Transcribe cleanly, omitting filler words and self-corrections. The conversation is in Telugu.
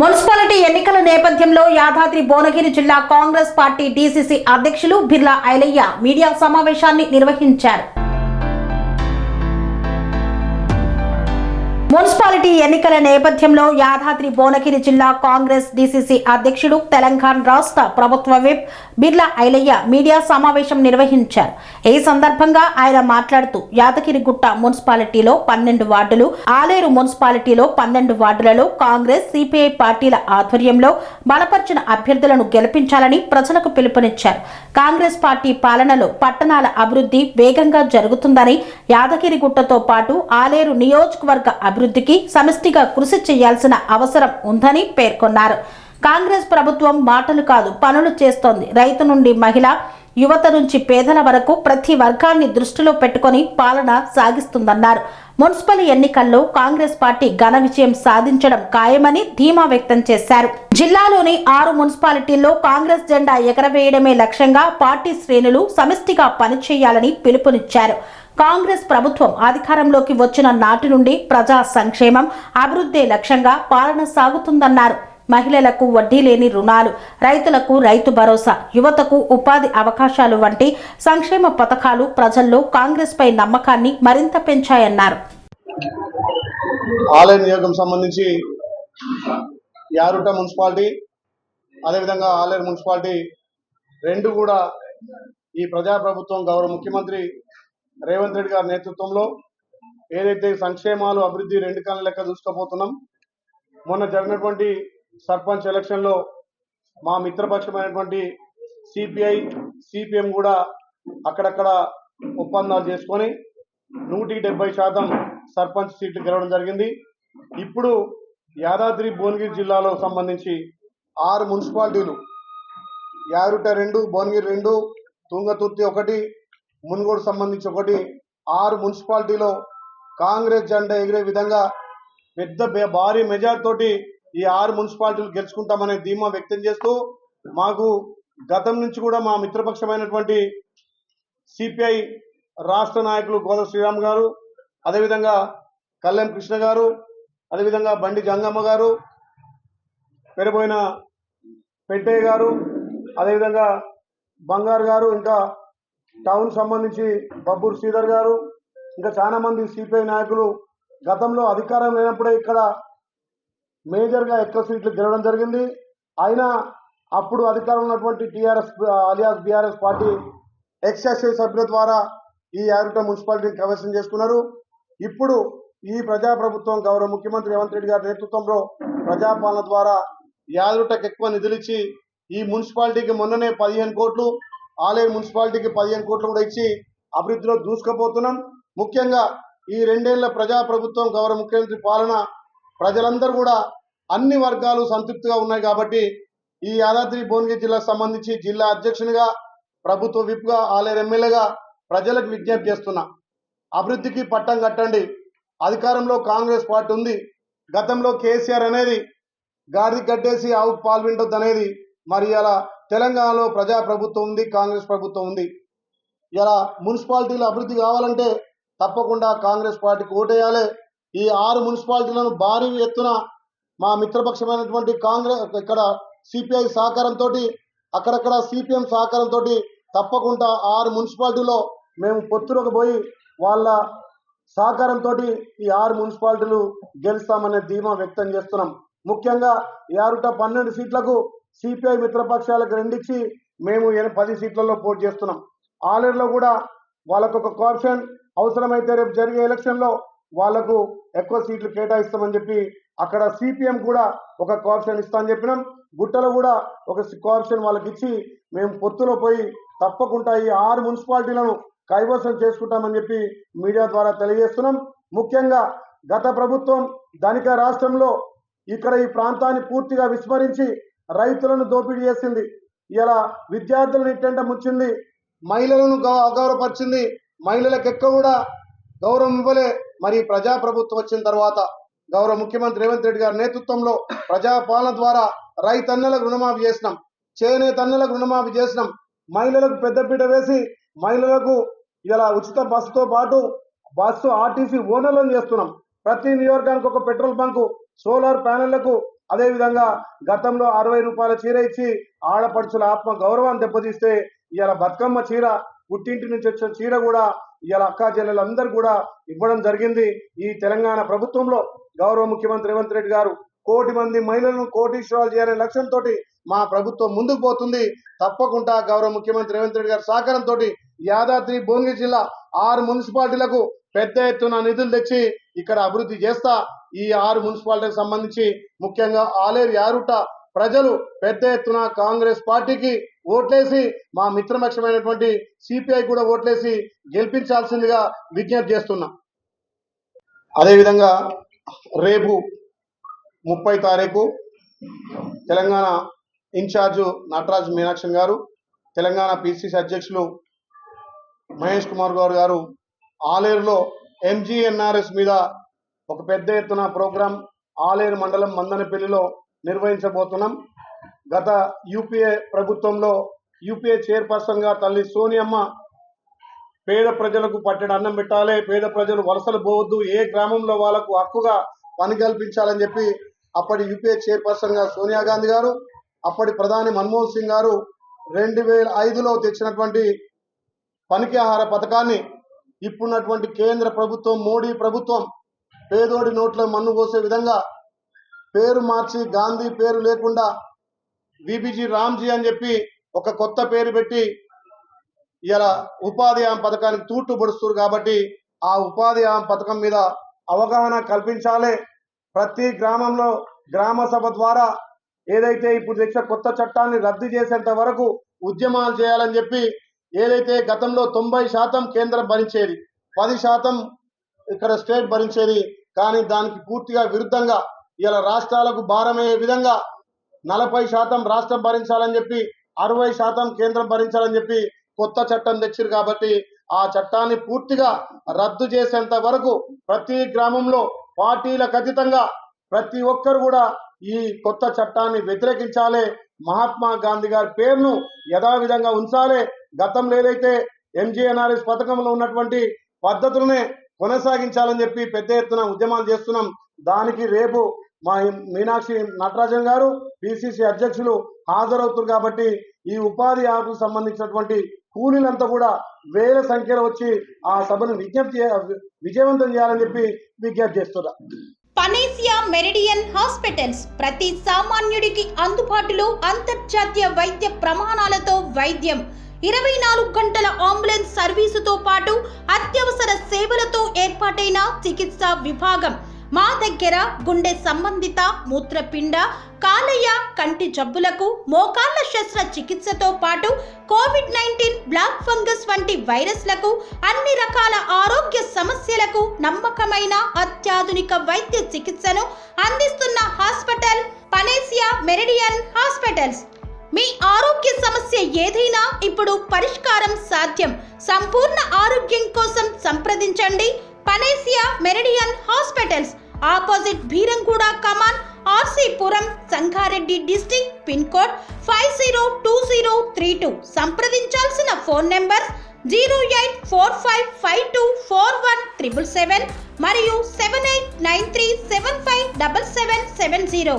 మున్సిపాలిటీ ఎన్నికల నేపథ్యంలో యాదాద్రి భువనగిరి జిల్లా కాంగ్రెస్ పార్టీ డీసీసీ అధ్యక్షులు బిర్లా ఐలయ్య మీడియా సమావేశాన్ని నిర్వహించారు. మున్సిపాలిటీ ఎన్నికల నేపథ్యంలో యాదాద్రి భువనగిరి జిల్లా కాంగ్రెస్ డీసీసీ అధ్యక్షుడు తెలంగాణ రాష్ట్ర ప్రభుత్వ విప్ బిర్లా ఐలయ్య మీడియా సమావేశం నిర్వహించారు. ఈ సందర్భంగా ఆయన మాట్లాడుతూ యాదగిరిగుట్ట మున్సిపాలిటీలో 12 వార్డులు, ఆలేరు మున్సిపాలిటీలో 12 వార్డులలో కాంగ్రెస్ సిపిఐ పార్టీల ఆధ్వర్యంలో బలపరిచిన అభ్యర్థులను గెలిపించాలని ప్రజలకు పిలుపునిచ్చారు. కాంగ్రెస్ పార్టీ పాలనలో పట్టణాల అభివృద్ధి వేగంగా జరుగుతుందని, యాదగిరిగుట్టతో పాటు ఆలేరు నియోజకవర్గ అభివృద్ధికి సమిష్టిగా కృషి చేయాల్సిన అవసరం ఉందని పేర్కొన్నారు. కాంగ్రెస్ ప్రభుత్వం మాటలు కాదు పనులు చేస్తోంది. రైతు నుండి మహిళ, యువత నుంచి పేదల వరకు ప్రతి వర్గాన్ని దృష్టిలో పెట్టుకొని పాలన సాగిస్తుందన్నారు. మున్సిపల్ ఎన్నికల్లో కాంగ్రెస్ పార్టీ ఘన విజయం సాధించడం ఖాయమని ధీమా వ్యక్తం చేశారు. జిల్లాలోని 6 మున్సిపాలిటీల్లో కాంగ్రెస్ జెండా ఎగరవేయడమే లక్ష్యంగా పార్టీ శ్రేణులు సమిష్టిగా పనిచేయాలని పిలుపునిచ్చారు. కాంగ్రెస్ ప్రభుత్వం అధికారంలోకి వచ్చిన నాటి నుండి ప్రజా సంక్షేమం, అభివృద్ధి లక్ష్యంగా పాలన సాగుతుందన్నారు. మహిళలకు వడ్డీ లేని రుణాలు, రైతులకు రైతు భరోసా, యువతకు ఉపాధి అవకాశాలు వంటి సంక్షేమ పథకాలు ప్రజల్లో కాంగ్రెస్ పై నమ్మకాన్ని మరింత పెంచాయన్నారు. ఆలయ నియోజకం సంబంధించి యారుట మున్సిపాలిటీ అదేవిధంగా ఆలేరు మున్సిపాలిటీ రెండు కూడా ఈ ప్రజాప్రభుత్వం గౌరవ ముఖ్యమంత్రి రేవంత్ రెడ్డి గారి నేతృత్వంలో ఏదైతే సంక్షేమాలు అభివృద్ధి రెండు కళ్ళ లెక్క చూసుకోబోతున్నాం. మొన్న జరిగినటువంటి సర్పంచ్ ఎలక్షన్లో మా మిత్రపక్షమైనటువంటి సిపిఐ సిపిఎం కూడా అక్కడక్కడ ఒప్పందాలు చేసుకొని 170% సర్పంచ్ సీట్లు గెలవడం జరిగింది. ఇప్పుడు యాదాద్రి భువనగిరి జిల్లాలో సంబంధించి 6 మున్సిపాలిటీలు, యారుట 2, భువనగిరి 2, తుంగతుర్తి 1, మున్గోడు సంబంధించి 1, 6 మున్సిపాలిటీలో కాంగ్రెస్ జెండా ఎగిరే విధంగా పెద్ద భారీ మెజార్టీ తోటి ఈ 6 మున్సిపాలిటీలు గెలుచుకుంటామనే ధీమా వ్యక్తం చేస్తూ, మాకు గతం నుంచి కూడా మా మిత్రపక్షమైనటువంటి సిపిఐ రాష్ట్ర నాయకులు గోదా శ్రీరామ్ గారు, అదేవిధంగా కళ్యాణ్ కృష్ణ గారు, అదేవిధంగా బండి జంగమ్మ గారు, పెరిపోయిన పెట్టయ్య గారు, అదేవిధంగా బంగారు గారు, ఇంకా టౌన్ సంబంధించి బబ్బూరు శ్రీధర్ గారు, ఇంకా చాలా మంది సిపిఐ నాయకులు గతంలో అధికారం లేనప్పుడే ఇక్కడ మేజర్గా ఎక్కువ సీట్లు గెలవడం జరిగింది. అయినా అప్పుడు అధికారం ఉన్నటువంటి టీఆర్ఎస్ అలియాస్ బీఆర్ఎస్ పార్టీ ఎక్స్ఎస్ఐ సభ్యుల ద్వారా ఈ యారుట మున్సిపాలిటీని కైవసం చేసుకున్నారు. ఇప్పుడు ఈ ప్రజాప్రభుత్వం గౌరవ ముఖ్యమంత్రి రేవంత్ రెడ్డి గారి నేతృత్వంలో ప్రజాపాలన ద్వారా యారుటకు ఎక్కువ నిధులు ఇచ్చి ఈ మున్సిపాలిటీకి మొన్ననే 15 కోట్లు, ఆలేరు మున్సిపాలిటీకి 15 కోట్లు కూడా ఇచ్చి అభివృద్ధిలో దూసుకుపోతున్నాం. ముఖ్యంగా ఈ 2 ఏళ్ల ప్రజాప్రభుత్వం గౌరవ ముఖ్యమంత్రి పాలన ప్రజలందరూ కూడా అన్ని వర్గాలు సంతృప్తిగా ఉన్నాయి. కాబట్టి ఈ యాదాద్రి భువనగిరి జిల్లాకు సంబంధించి జిల్లా అధ్యక్షునిగా, ప్రభుత్వ విప్గా, ఆలేరు ఎమ్మెల్యేగా ప్రజలకు విజ్ఞప్తి చేస్తున్నా, అభివృద్ధికి పట్టం కట్టండి. అధికారంలో కాంగ్రెస్ పార్టీ ఉంది. గతంలో కేసీఆర్ అనేది గాడికి కట్టేసి ఆవుకు పాలు వింటొద్దు అనేది, మరి ఇలా తెలంగాణలో ప్రజాప్రభుత్వం ఉంది, కాంగ్రెస్ ప్రభుత్వం ఉంది. ఇలా మున్సిపాలిటీల అభివృద్ధి కావాలంటే తప్పకుండా కాంగ్రెస్ పార్టీకి ఓటేయాలి. ఈ 6 మున్సిపాలిటీలను భారీ ఎత్తున మా మిత్రపక్షమైనటువంటి కాంగ్రెస్, ఇక్కడ సిపిఐ సహకారంతో, అక్కడక్కడ సిపిఎం సహకారంతో తప్పకుండా 6 మున్సిపాలిటీలో మేము పొత్తులకు పోయి వాళ్ళ సహకారంతో ఈ 6 మున్సిపాలిటీలు గెలుస్తామనే ధీమా వ్యక్తం చేస్తున్నాం. ముఖ్యంగా యారుట 12 సీట్లకు సిపిఐ మిత్రపక్షాలకు 2 ఇచ్చి మేము 10 సీట్లలో పోటీ చేస్తున్నాం. ఆలేరులో కూడా వాళ్ళకు ఒక కోఆప్షన్, అవసరమైతే రేపు జరిగే ఎలక్షన్లో వాళ్లకు ఎక్కువ సీట్లు కేటాయిస్తామని చెప్పి అక్కడ సిపిఎం కూడా ఒక కోఆప్షన్ ఇస్తామని చెప్పినాం. గుట్టలో కూడా ఒక కోఆప్షన్ వాళ్ళకి ఇచ్చి మేము పొత్తులో పోయి తప్పకుండా ఈ 6 మున్సిపాలిటీలను కైవసం చేసుకుంటామని చెప్పి మీడియా ద్వారా తెలియజేస్తున్నాం. ముఖ్యంగా గత ప్రభుత్వం ధనిక రాష్ట్రంలో ఇక్కడ ఈ ప్రాంతాన్ని పూర్తిగా విస్మరించి రైతులను దోపిడీ చేసింది. ఇలా విద్యార్థులను ఇట్టంట ముంచింది, మహిళలను అగౌరవపరిచింది, మహిళలకు ఎక్కువ కూడా గౌరవం ఇవ్వలే. మరి ప్రజాప్రభుత్వం వచ్చిన తర్వాత గౌరవ ముఖ్యమంత్రి రేవంత్ రెడ్డి గారి నేతృత్వంలో ప్రజాపాలన ద్వారా రైతన్నలకు రుణమాఫీ చేసినాం, చేనేతన్నలకు రుణమాఫీ చేసినాం, మహిళలకు పెద్దపీట వేసి మహిళలకు ఇలా ఉచిత బస్సుతో పాటు బస్సు ఆర్టీసీ ఓనర్లను చేస్తున్నాం. ప్రతి నియోజకవర్గానికి ఒక పెట్రోల్ బంకు, సోలార్ ప్యానెళ్లకు అదేవిధంగా గతంలో 60 రూపాయల చీర ఇచ్చి ఆడపడుచుల ఆత్మ గౌరవాన్ని దెబ్బతీస్తే ఇవాళ బతుకమ్మ చీర, పుట్టింటి నుంచి వచ్చిన చీర కూడా ఇవాళ అక్కా చెల్లెలందరూ కూడా ఇవ్వడం జరిగింది. ఈ తెలంగాణ ప్రభుత్వంలో గౌరవ ముఖ్యమంత్రి రేవంత్ రెడ్డి గారు 1 కోటి మంది మహిళలను కోటీశ్వరాలు చేయాలనే లక్ష్యంతో మా ప్రభుత్వం ముందుకు పోతుంది. తప్పకుండా గౌరవ ముఖ్యమంత్రి రేవంత్ రెడ్డి గారి సహకారంతో యాదాద్రి భువనగిరి జిల్లా 6 మున్సిపాలిటీలకు పెద్ద ఎత్తున నిధులు తెచ్చి ఇక్కడ అభివృద్ధి చేస్తా. ఈ 6 మున్సిపాలిటీలకు సంబంధించి ముఖ్యంగా ఆలేరు యారుట ప్రజలు పెద్ద ఎత్తున కాంగ్రెస్ పార్టీకి ఓట్లేసి, మా మిత్రపక్షమైనటువంటి సిపిఐ కూడా ఓట్లేసి గెలిపించాల్సిందిగా విజ్ఞప్తి చేస్తున్నా. అదేవిధంగా రేపు 30 తారీఖు తెలంగాణ ఇన్ఛార్జు నటరాజ్ మీనాక్షి గారు, తెలంగాణ పిసిసి అధ్యక్షులు మహేష్ కుమార్ గౌడ్ గారు ఆలేరులో ఎంజీఎన్ఆర్ఎస్ మీద ఒక పెద్ద ఎత్తున ప్రోగ్రాం ఆలేరు మండలం మందనపల్లిలో నిర్వహించబోతున్నాం. గత యూపీఏ ప్రభుత్వంలో యూపీఏ చైర్పర్సన్గా తల్లి సోనియమ్మ పేద ప్రజలకు పట్టెడు అన్నం పెట్టాలి, పేద ప్రజలు వలసలు పోవద్దు, ఏ గ్రామంలో వాళ్ళకు హక్కుగా పని కల్పించాలని చెప్పి అప్పటి యూపీఏ చైర్పర్సన్గా సోనియా గాంధీ గారు, అప్పటి ప్రధాని మన్మోహన్ సింగ్ గారు 2005లో తెచ్చినటువంటి పనికి ఆహార పథకాన్ని ఇప్పుడున్నటువంటి కేంద్ర ప్రభుత్వం, మోడీ ప్రభుత్వం పేదోడి నోట్లో మన్ను పోసే విధంగా పేరు మార్చి గాంధీ పేరు లేకుండా విబిజీ రామ్జీ అని చెప్పి ఒక కొత్త పేరు పెట్టి ఇలా ఉపాధి హామీ పథకానికి తూట్లు పొడుస్తారు. కాబట్టి ఆ ఉపాధి హామీ పథకం మీద అవగాహన కల్పించాలి. ప్రతి గ్రామంలో గ్రామ సభ ద్వారా ఏదైతే ఇప్పుడు తెచ్చిన కొత్త చట్టాన్ని రద్దు చేసేంత వరకు ఉద్యమాలు చేయాలని చెప్పి, ఏదైతే గతంలో 90% కేంద్రం భరించేది, 10% ఇక్కడ స్టేట్ భరించేది, కానీ దానికి పూర్తిగా విరుద్ధంగా ఇలా రాష్ట్రాలకు భారమయ్యే విధంగా 40% రాష్ట్రం భరించాలని చెప్పి 60% కేంద్రం భరించాలని చెప్పి కొత్త చట్టం తెచ్చారు. కాబట్టి ఆ చట్టాన్ని పూర్తిగా రద్దు చేసేంత వరకు ప్రతి గ్రామంలో పార్టీలకు అతీతంగా ప్రతి ఒక్కరు కూడా ఈ కొత్త చట్టాన్ని వ్యతిరేకించాలి. మహాత్మా గాంధీ గారి పేరును యథావిధంగా ఉంచాలి. గతంలో ఏదైతే ఎంజీఎన్ఆర్ఎస్ పథకంలో ఉన్నటువంటి పద్ధతులనే కొనసాగించాలని చెప్పి పెద్ద ఎత్తున ఉద్యమాలు చేస్తున్నాం. దానికి రేపు మా మీనాక్షి నటరాజన్ గారు పిసిసి అధ్యక్షులు హాజరవుతారు. కాబట్టి ఈ ఉపాధి హామీకి సంబంధించినటువంటి కూలీలంతా కూడా వేల సంఖ్యలో వచ్చి ఆ సభను విజయవంతం చేయాలని చెప్పి విజ్ఞప్తి చేస్తున్నారు. పనేసియా మెరిడియన్ హాస్పిటల్స్ ప్రతి సామాన్యుడికి అందుబాటులో అంతర్జాతీయ వైద్య ప్రమాణాలతో వైద్యం, 24 గంటల అంబులెన్స్ సర్వీసుతో పాటు అత్యవసర సేవలతో ఏర్పాటైన చికిత్సా విభాగం. మా దగ్గర గుండె సంబంధిత, మూత్రపిండ, కాలేయ, కంటి జబ్బులకు, మోకాళ్ల శస్త్ర చికిత్సతో పాటు కోవిడ్-19, బ్లాక్ ఫంగస్ వంటి వైరస్లకు, అన్ని రకాల ఆరోగ్య సమస్యలకు నమ్మకమైన అత్యాధునిక వైద్య చికిత్సను అందిస్తున్న హాస్పిటల్ పనేసియా మెరిడియన్ హాస్పిటల్స్. మీ ఆరోగ్య సమస్య ఏదైనా ఇప్పుడు పరిష్కారం సాధ్యం. సంపూర్ణ ఆరోగ్యం కోసం సంప్రదించండి Panacea Meridian hospitals, opposite Bheeramguda Kaman, RCPuram, Sangareddy district, pin code 502032. సంప్రదించాల్సిన ఫోన్ నెంబర్ 0845524177 మరియు 7893757770.